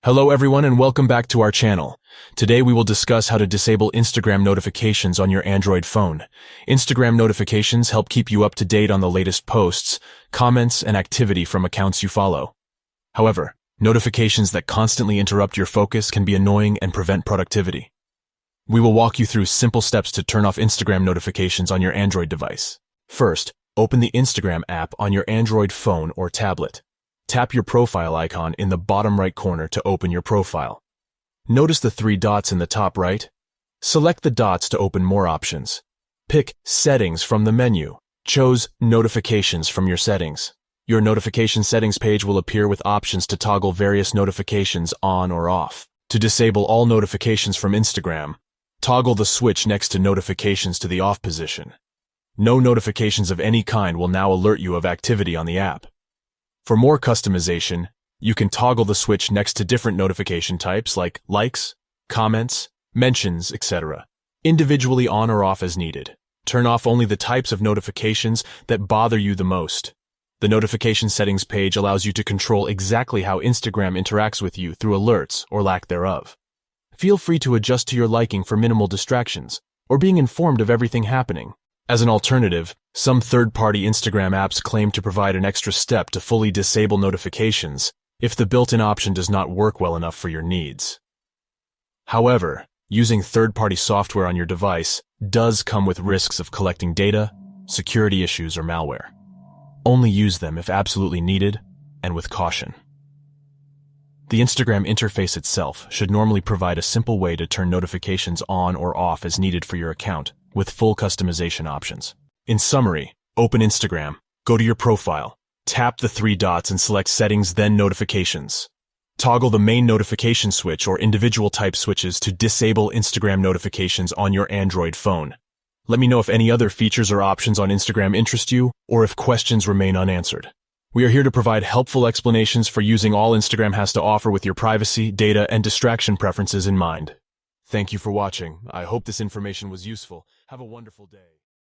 Hello everyone and welcome back to our channel. Today we will discuss how to disable Instagram notifications on your Android phone. Instagram notifications help keep you up to date on the latest posts, comments, and activity from accounts you follow. However, notifications that constantly interrupt your focus can be annoying and prevent productivity. We will walk you through simple steps to turn off Instagram notifications on your Android device. First, open the Instagram app on your Android phone or tablet. Tap your profile icon in the bottom right corner to open your profile. Notice the three dots in the top right? Select the dots to open more options. Pick Settings from the menu. Choose Notifications from your settings. Your notification settings page will appear with options to toggle various notifications on or off. To disable all notifications from Instagram, toggle the switch next to Notifications to the off position. No notifications of any kind will now alert you of activity on the app. For more customization, you can toggle the switch next to different notification types like likes, comments, mentions, etc., individually on or off as needed. Turn off only the types of notifications that bother you the most. The notification settings page allows you to control exactly how Instagram interacts with you through alerts or lack thereof. Feel free to adjust to your liking for minimal distractions or being informed of everything happening. As an alternative, some third-party Instagram apps claim to provide an extra step to fully disable notifications if the built-in option does not work well enough for your needs. However, using third-party software on your device does come with risks of collecting data, security issues, or malware. Only use them if absolutely needed and with caution. The Instagram interface itself should normally provide a simple way to turn notifications on or off as needed for your account, with full customization options. In summary, open Instagram, go to your profile, tap the three dots and select Settings, then Notifications. Toggle the main notification switch or individual type switches to disable Instagram notifications on your Android phone. Let me know if any other features or options on Instagram interest you, or if questions remain unanswered. We are here to provide helpful explanations for using all Instagram has to offer with your privacy, data, and distraction preferences in mind. Thank you for watching. I hope this information was useful. Have a wonderful day.